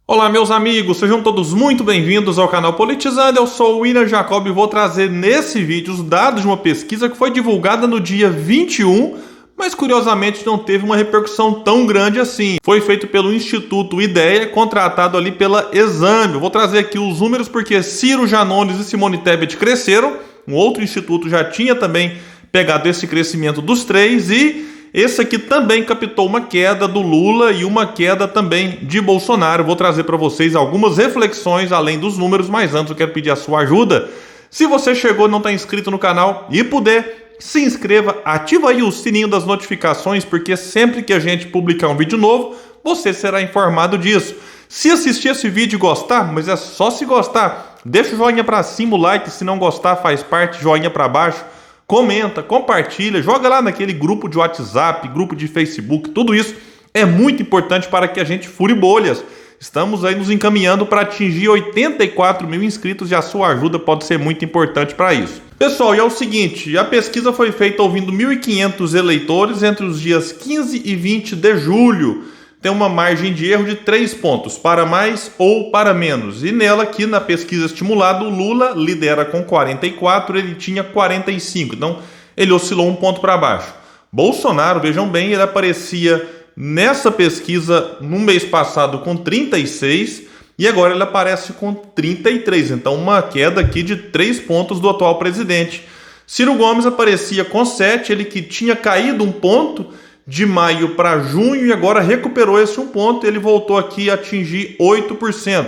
Olá, meus amigos, sejam todos muito bem-vindos ao canal Politizando. Eu sou o William Jacob e vou trazer nesse vídeo os dados de uma pesquisa que foi divulgada no dia 21, mas curiosamente não teve uma repercussão tão grande assim. Foi feito pelo Instituto Ideia, contratado ali pela Exame. Eu vou trazer aqui os números porque Ciro Janones e Simone Tebet cresceram. Um outro instituto já tinha também pegado esse crescimento dos três e esse aqui também captou uma queda do Lula e uma queda também de Bolsonaro. Vou trazer para vocês algumas reflexões além dos números, mas antes eu quero pedir a sua ajuda. Se você chegou e não está inscrito no canal e puder, se inscreva, ativa aí o sininho das notificações, porque sempre que a gente publicar um vídeo novo, você será informado disso. Se assistir esse vídeo e gostar, mas é só se gostar, deixa o joinha para cima, o like, se não gostar faz parte, joinha para baixo. Comenta, compartilha, joga lá naquele grupo de WhatsApp, grupo de Facebook, tudo isso é muito importante para que a gente fure bolhas. Estamos aí nos encaminhando para atingir 84 mil inscritos e a sua ajuda pode ser muito importante para isso. Pessoal, e é o seguinte, a pesquisa foi feita ouvindo 1.500 eleitores entre os dias 15 e 20 de julho. Tem uma margem de erro de 3 pontos, para mais ou para menos. E nela aqui, na pesquisa estimulada, o Lula lidera com 44, ele tinha 45. Então, ele oscilou um ponto para baixo. Bolsonaro, vejam bem, ele aparecia nessa pesquisa no mês passado com 36 e agora ele aparece com 33. Então, uma queda aqui de 3 pontos do atual presidente. Ciro Gomes aparecia com 7, ele que tinha caído um ponto de maio para junho e agora recuperou esse um ponto, ele voltou aqui a atingir 8%.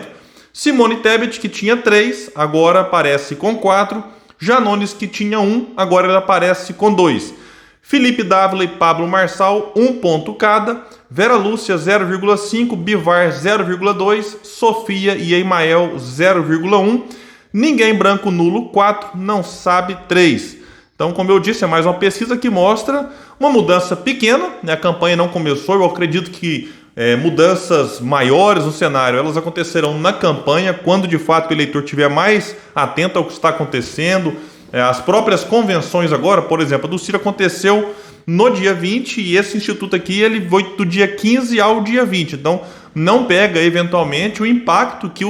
Simone Tebet, que tinha 3, agora aparece com 4. Janones, que tinha 1, agora ele aparece com 2. Felipe Dávila e Pablo Marçal, 1 ponto cada. Vera Lúcia, 0,5. Bivar, 0,2. Sofia e Emael, 0,1. Ninguém branco nulo, 4. Não sabe, 3. Então, como eu disse, é mais uma pesquisa que mostra uma mudança pequena, né? A campanha não começou, eu acredito que mudanças maiores no cenário, elas acontecerão na campanha, quando de fato o eleitor estiver mais atento ao que está acontecendo. As próprias convenções agora, por exemplo, a do Ciro aconteceu no dia 20 e esse instituto aqui ele foi do dia 15 ao dia 20. Então, não pega eventualmente o impacto que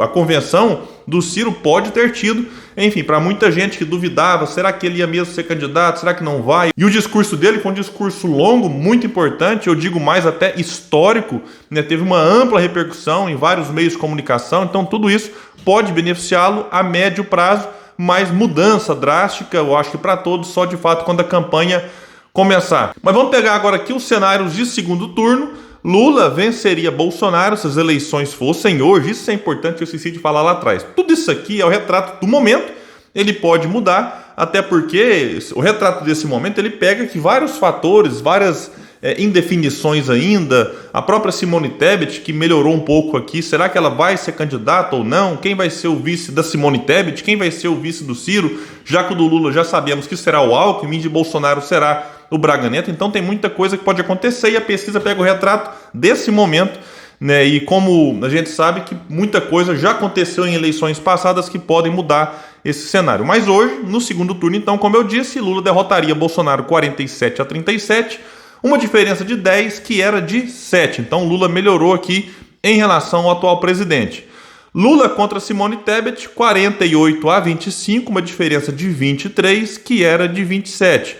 a convenção do Ciro pode ter tido. Enfim, para muita gente que duvidava, será que ele ia mesmo ser candidato? Será que não vai? E o discurso dele foi um discurso longo, muito importante, eu digo mais até histórico, né? Teve uma ampla repercussão em vários meios de comunicação, então tudo isso pode beneficiá-lo a médio prazo, mas mudança drástica, eu acho que para todos, só de fato quando a campanha começar. Mas vamos pegar agora aqui os cenários de segundo turno. Lula venceria Bolsonaro se as eleições fossem hoje. Isso é importante, eu esqueci de falar lá atrás. Tudo isso aqui é o retrato do momento. Ele pode mudar, até porque o retrato desse momento ele pega que vários fatores, várias indefinições ainda. A própria Simone Tebet, que melhorou um pouco aqui. Será que ela vai ser candidata ou não? Quem vai ser o vice da Simone Tebet? Quem vai ser o vice do Ciro? Já que o do Lula já sabemos que será o Alckmin, de Bolsonaro será o Braga Neto. Então tem muita coisa que pode acontecer e a pesquisa pega o retrato desse momento, né? E como a gente sabe que muita coisa já aconteceu em eleições passadas que podem mudar esse cenário. Mas hoje, no segundo turno, então, como eu disse, Lula derrotaria Bolsonaro 47-37, uma diferença de 10 que era de 7. Então Lula melhorou aqui em relação ao atual presidente. Lula contra Simone Tebet, 48-25, uma diferença de 23 que era de 27.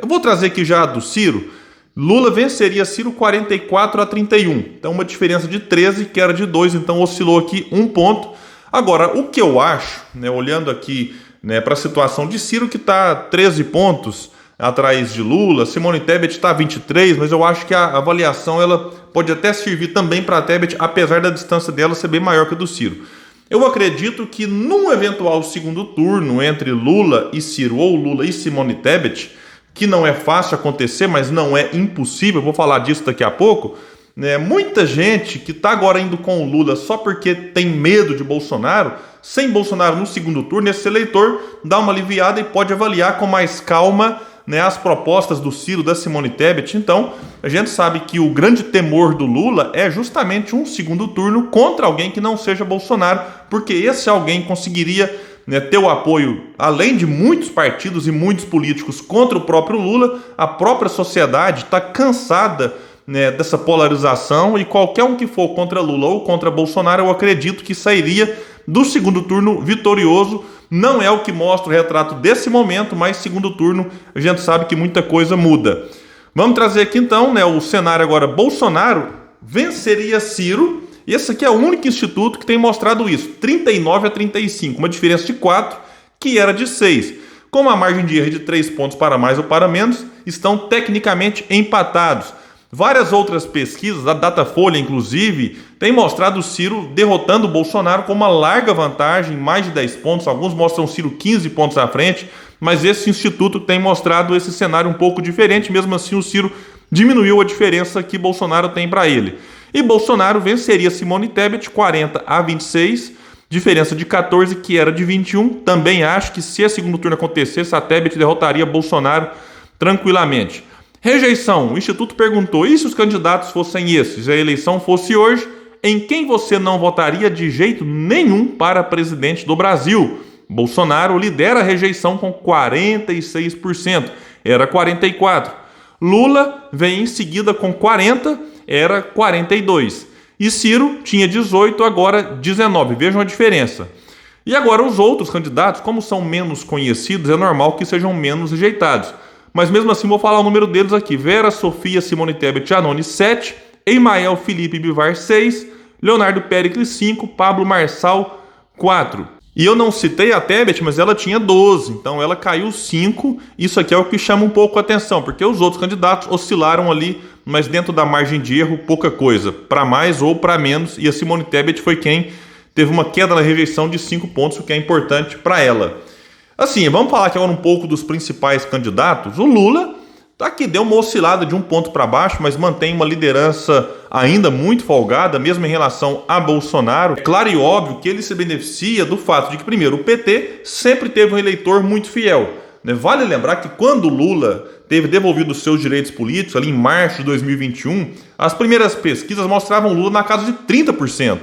Eu vou trazer aqui já do Ciro. Lula venceria Ciro 44-31. Então uma diferença de 13 que era de 2, então oscilou aqui um ponto. Agora, o que eu acho, olhando aqui para a situação de Ciro, que está 13 pontos atrás de Lula, Simone Tebet está 23, mas eu acho que a avaliação ela pode até servir também para a Tebet, apesar da distância dela ser bem maior que a do Ciro. Eu acredito que num eventual segundo turno entre Lula e Ciro ou Lula e Simone Tebet, que não é fácil acontecer, mas não é impossível, eu vou falar disso daqui a pouco, muita gente que está agora indo com o Lula só porque tem medo de Bolsonaro, sem Bolsonaro no segundo turno, esse eleitor dá uma aliviada e pode avaliar com mais calma as propostas do Ciro, da Simone Tebet. Então, a gente sabe que o grande temor do Lula é justamente um segundo turno contra alguém que não seja Bolsonaro, porque esse alguém conseguiria ter o apoio, além de muitos partidos e muitos políticos contra o próprio Lula. A própria sociedade está cansada né, dessa polarização, e qualquer um que for contra Lula ou contra Bolsonaro, eu acredito que sairia do segundo turno vitorioso. Não é o que mostra o retrato desse momento, mas segundo turno a gente sabe que muita coisa muda. Vamos trazer aqui então, né, o cenário agora. Bolsonaro venceria Ciro. Esse aqui é o único instituto que tem mostrado isso, 39-35, uma diferença de 4, que era de 6. Como a margem de erro de 3 pontos para mais ou para menos, estão tecnicamente empatados. Várias outras pesquisas, a Datafolha inclusive, têm mostrado o Ciro derrotando o Bolsonaro com uma larga vantagem, mais de 10 pontos, alguns mostram o Ciro 15 pontos à frente, mas esse instituto tem mostrado esse cenário um pouco diferente. Mesmo assim o Ciro diminuiu a diferença que Bolsonaro tem para ele. E Bolsonaro venceria Simone Tebet 40-26, diferença de 14, que era de 21. Também acho que se a segundo turno acontecesse, a Tebet derrotaria Bolsonaro tranquilamente. Rejeição. O Instituto perguntou, e se os candidatos fossem esses, se a eleição fosse hoje, em quem você não votaria de jeito nenhum para presidente do Brasil? Bolsonaro lidera a rejeição com 46%, era 44%. Lula vem em seguida com 40%, era 42%. E Ciro tinha 18%, agora 19%. Vejam a diferença. E agora os outros candidatos, como são menos conhecidos, é normal que sejam menos rejeitados. Mas mesmo assim vou falar o número deles aqui. Vera Sofia Simone Tebet Janone 7, Emael Felipe Bivar 6, Leonardo Péricles 5, Pablo Marçal 4. E eu não citei a Tebet, mas ela tinha 12, então ela caiu 5. Isso aqui é o que chama um pouco a atenção, porque os outros candidatos oscilaram ali, mas dentro da margem de erro, pouca coisa, para mais ou para menos, e a Simone Tebet foi quem teve uma queda na rejeição de 5 pontos, o que é importante para ela. Assim, vamos falar aqui agora um pouco dos principais candidatos. O Lula aqui deu uma oscilada de 1 ponto para baixo, mas mantém uma liderança ainda muito folgada, mesmo em relação a Bolsonaro. É claro e óbvio que ele se beneficia do fato de que, primeiro, o PT sempre teve um eleitor muito fiel. Vale lembrar que quando o Lula teve devolvido os seus direitos políticos, ali em março de 2021, as primeiras pesquisas mostravam o Lula na casa de 30%.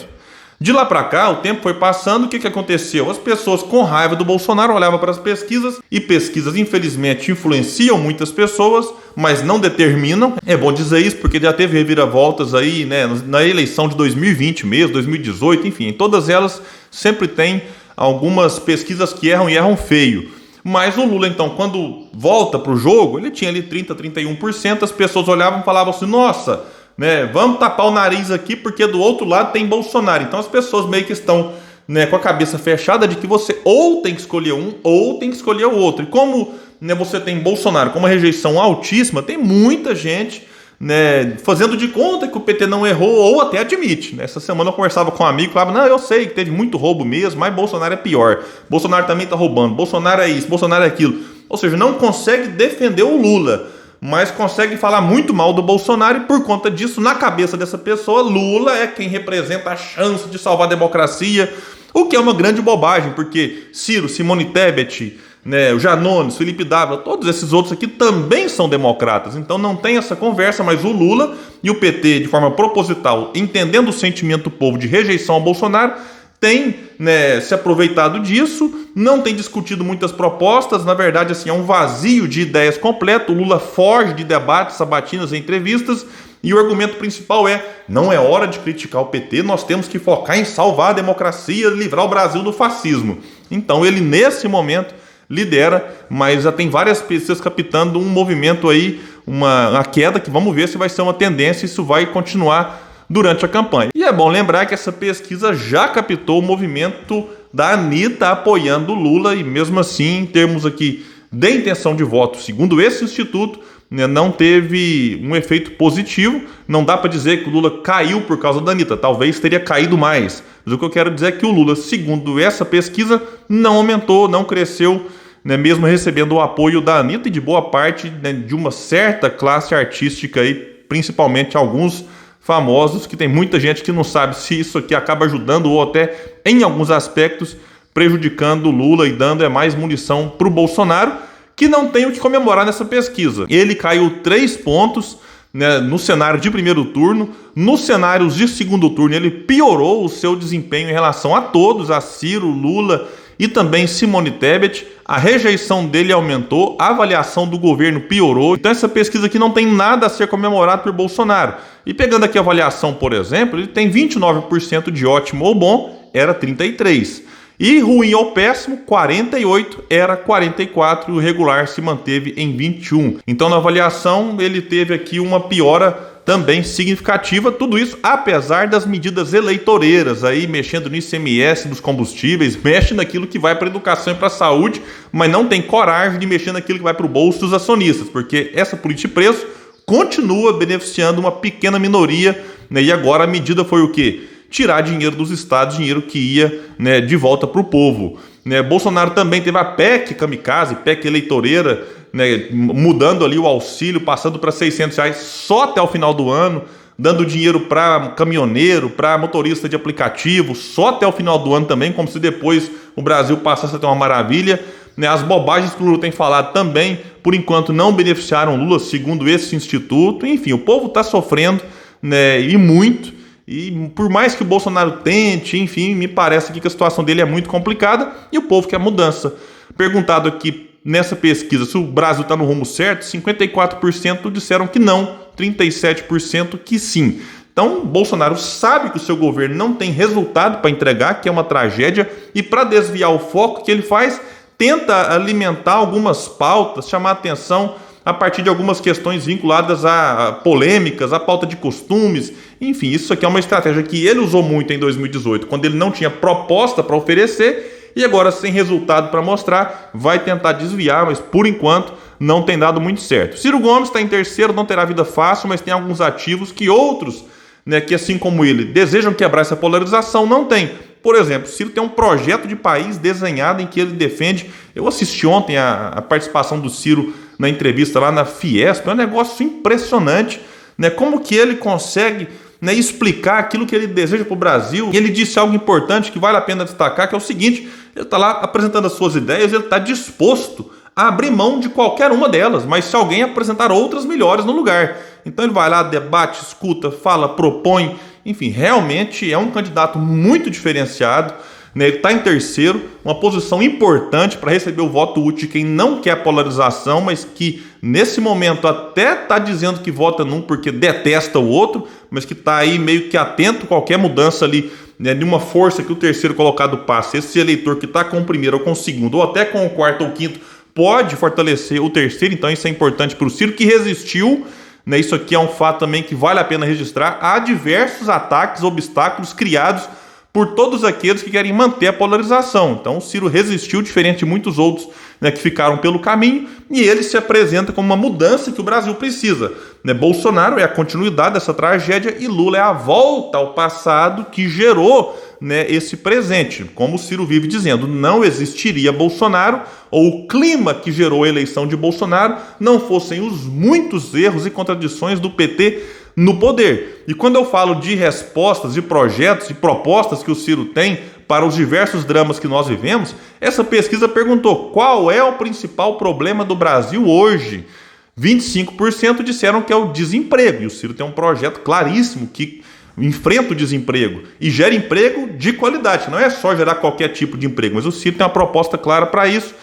De lá para cá, o tempo foi passando, o que aconteceu? As pessoas com raiva do Bolsonaro olhavam para as pesquisas, e pesquisas infelizmente influenciam muitas pessoas, mas não determinam. É bom dizer isso porque já teve reviravoltas aí, né, na eleição de 2020 mesmo, 2018, enfim, todas elas sempre tem algumas pesquisas que erram e erram feio. Mas o Lula, então, quando volta para o jogo, ele tinha ali 30-31%, as pessoas olhavam e falavam assim, nossa, né, vamos tapar o nariz aqui porque do outro lado tem Bolsonaro. Então as pessoas meio que estão, né, com a cabeça fechada de que você ou tem que escolher um ou tem que escolher o outro. E como, né, você tem Bolsonaro com uma rejeição altíssima, tem muita gente, né, fazendo de conta que o PT não errou ou até admite. Essa semana eu conversava com um amigo e falava, não, eu sei que teve muito roubo mesmo, mas Bolsonaro é pior. Bolsonaro também está roubando, Bolsonaro é isso, Bolsonaro é aquilo. Ou seja, não consegue defender o Lula, mas consegue falar muito mal do Bolsonaro, e por conta disso, na cabeça dessa pessoa, Lula é quem representa a chance de salvar a democracia, o que é uma grande bobagem, porque Ciro, Simone Tebet, né, o Janones, Felipe Dávila, todos esses outros aqui também são democratas, então não tem essa conversa. Mas o Lula e o PT, de forma proposital, entendendo o sentimento do povo de rejeição ao Bolsonaro, tem, né, se aproveitado disso, não tem discutido muitas propostas. Na verdade, assim, é um vazio de ideias completo. O Lula foge de debates, sabatinas e entrevistas, e o argumento principal é, não é hora de criticar o PT, nós temos que focar em salvar a democracia, livrar o Brasil do fascismo. Então ele, nesse momento, lidera, mas já tem várias pessoas captando um movimento aí, uma queda, que vamos ver se vai ser uma tendência, isso vai continuar durante a campanha. E é bom lembrar que essa pesquisa já captou o movimento da Anitta apoiando o Lula, e mesmo assim, em termos aqui de intenção de voto, segundo esse instituto, né, não teve um efeito positivo. Não dá para dizer que o Lula caiu por causa da Anitta, talvez teria caído mais. Mas o que eu quero dizer é que o Lula, segundo essa pesquisa, não aumentou, não cresceu, né, mesmo recebendo o apoio da Anitta e de boa parte, né, de uma certa classe artística, aí, principalmente alguns famosos, que tem muita gente que não sabe se isso aqui acaba ajudando ou até, em alguns aspectos, prejudicando o Lula e dando mais munição para o Bolsonaro, que não tem o que comemorar nessa pesquisa. Ele caiu 3 pontos, né, no cenário de primeiro turno. Nos cenários de segundo turno, ele piorou o seu desempenho em relação a todos, a Ciro, Lula e também Simone Tebet, a rejeição dele aumentou, a avaliação do governo piorou. Então essa pesquisa aqui não tem nada a ser comemorado por Bolsonaro. E pegando aqui a avaliação, por exemplo, ele tem 29% de ótimo ou bom, era 33%. E ruim ou péssimo, 48%, era 44%, e o regular se manteve em 21%. Então na avaliação ele teve aqui uma piora também significativa, tudo isso apesar das medidas eleitoreiras, aí mexendo no ICMS dos combustíveis, mexe naquilo que vai para a educação e para a saúde, mas não tem coragem de mexer naquilo que vai para o bolso dos acionistas, porque essa política de preço continua beneficiando uma pequena minoria, né? E agora a medida foi o quê? Tirar dinheiro dos estados, dinheiro que ia, né, de volta para o povo. Né? Bolsonaro também teve a PEC kamikaze, PEC eleitoreira, né, mudando ali o auxílio, passando para R$600 só até o final do ano, dando dinheiro para caminhoneiro, para motorista de aplicativo, só até o final do ano também, como se depois o Brasil passasse a ter uma maravilha. Né? As bobagens que o Lula tem falado também, por enquanto, não beneficiaram Lula, segundo esse instituto. Enfim, o povo está sofrendo, né, e muito. E por mais que o Bolsonaro tente, enfim, me parece aqui que a situação dele é muito complicada e o povo quer mudança. Perguntado aqui nessa pesquisa se o Brasil está no rumo certo, 54% disseram que não, 37% que sim. Então, Bolsonaro sabe que o seu governo não tem resultado para entregar, que é uma tragédia, e para desviar o foco, o que ele faz? Tenta alimentar algumas pautas, chamar atenção a partir de algumas questões vinculadas a polêmicas, a pauta de costumes. Enfim, isso aqui é uma estratégia que ele usou muito em 2018, quando ele não tinha proposta para oferecer, e agora sem resultado para mostrar, vai tentar desviar, mas por enquanto não tem dado muito certo. Ciro Gomes está em terceiro, não terá vida fácil, mas tem alguns ativos que outros, né, que assim como ele, desejam quebrar essa polarização, não tem. Por exemplo, Ciro tem um projeto de país desenhado em que ele defende. Eu assisti ontem a participação do Ciro na entrevista lá na Fiesp, é um negócio impressionante, né? Como que ele consegue, né, explicar aquilo que ele deseja para o Brasil. E ele disse algo importante que vale a pena destacar, que é o seguinte: ele está lá apresentando as suas ideias, ele está disposto a abrir mão de qualquer uma delas, mas se alguém apresentar outras melhores no lugar. Então ele vai lá, debate, escuta, fala, propõe, enfim, realmente é um candidato muito diferenciado, né? Ele está em terceiro, uma posição importante para receber o voto útil de quem não quer polarização, mas que nesse momento até está dizendo que vota num porque detesta o outro, mas que está aí meio que atento a qualquer mudança ali, né, de uma força que o terceiro colocado passe. Esse eleitor que está com o primeiro ou com o segundo, ou até com o quarto ou quinto, pode fortalecer o terceiro. Então isso é importante para o Ciro, que resistiu, né? Isso aqui é um fato também que vale a pena registrar. Há diversos ataques, obstáculos criados por todos aqueles que querem manter a polarização. Então o Ciro resistiu, diferente de muitos outros, né, que ficaram pelo caminho, e ele se apresenta como uma mudança que o Brasil precisa. Né? Bolsonaro é a continuidade dessa tragédia e Lula é a volta ao passado que gerou, né, esse presente. Como o Ciro vive dizendo, não existiria Bolsonaro, ou o clima que gerou a eleição de Bolsonaro, não fossem os muitos erros e contradições do PT no poder. E quando eu falo de respostas, de projetos, de propostas que o Ciro tem para os diversos dramas que nós vivemos, essa pesquisa perguntou qual é o principal problema do Brasil hoje. 25% disseram que é o desemprego, e o Ciro tem um projeto claríssimo que enfrenta o desemprego e gera emprego de qualidade. Não é só gerar qualquer tipo de emprego, mas o Ciro tem uma proposta clara para isso.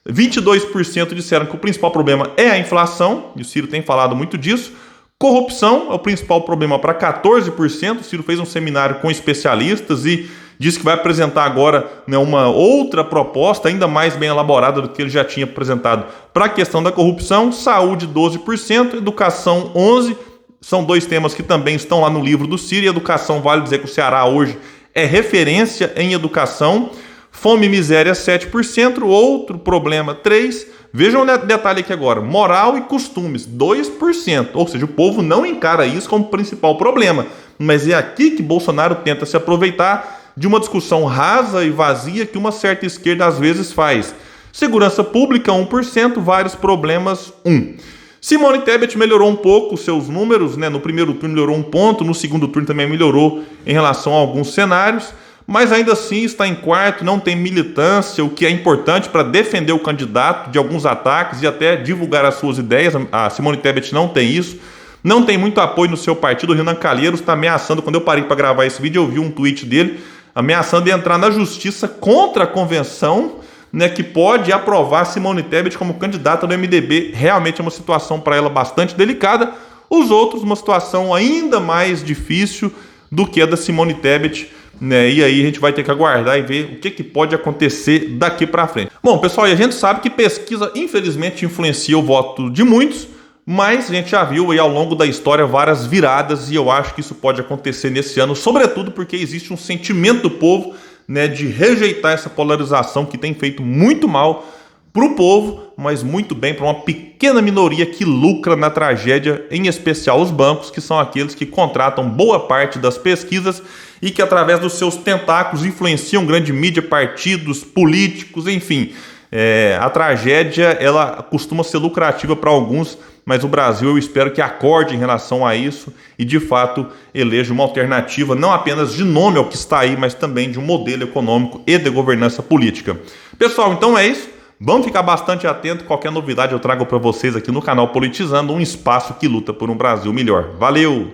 22% disseram que o principal problema é a inflação, e o Ciro tem falado muito disso. Corrupção é o principal problema para 14%. O Ciro fez um seminário com especialistas e disse que vai apresentar agora, né, uma outra proposta ainda mais bem elaborada do que ele já tinha apresentado para a questão da corrupção. Saúde, 12%, educação, 11%. São dois temas que também estão lá no livro do Ciro. E educação, vale dizer que o Ceará hoje é referência em educação. Fome e miséria, 7%. Outro problema, 3%. Vejam o detalhe aqui agora. Moral e costumes, 2%. Ou seja, o povo não encara isso como principal problema. Mas é aqui que Bolsonaro tenta se aproveitar de uma discussão rasa e vazia que uma certa esquerda às vezes faz. Segurança pública, 1%. Vários problemas, 1%. Simone Tebet melhorou um pouco os seus números, né? No primeiro turno melhorou 1 ponto, no segundo turno também melhorou em relação a alguns cenários, mas ainda assim está em quarto, não tem militância, o que é importante para defender o candidato de alguns ataques e até divulgar as suas ideias. A Simone Tebet não tem isso, não tem muito apoio no seu partido. O Renan Calheiros está ameaçando. Quando eu parei para gravar esse vídeo, eu vi um tweet dele ameaçando entrar na justiça contra a convenção, né, que pode aprovar Simone Tebet como candidata do MDB. Realmente é uma situação para ela bastante delicada. Os outros, uma situação ainda mais difícil do que a da Simone Tebet, né? E aí a gente vai ter que aguardar e ver o que pode acontecer daqui para frente. Bom, pessoal, e a gente sabe que pesquisa, infelizmente, influencia o voto de muitos, mas a gente já viu aí ao longo da história várias viradas e eu acho que isso pode acontecer nesse ano, sobretudo porque existe um sentimento do povo, né, de rejeitar essa polarização que tem feito muito mal para o povo, mas muito bem para uma pequena minoria que lucra na tragédia, em especial os bancos, que são aqueles que contratam boa parte das pesquisas e que, através dos seus tentáculos, influenciam grande mídia, partidos, políticos, enfim. A tragédia, ela costuma ser lucrativa para alguns, mas o Brasil, eu espero que acorde em relação a isso e, de fato, eleja uma alternativa, não apenas de nome ao que está aí, mas também de um modelo econômico e de governança política. Pessoal, então é isso. Vamos ficar bastante atento. Qualquer novidade eu trago para vocês aqui no canal Politizando, um espaço que luta por um Brasil melhor. Valeu!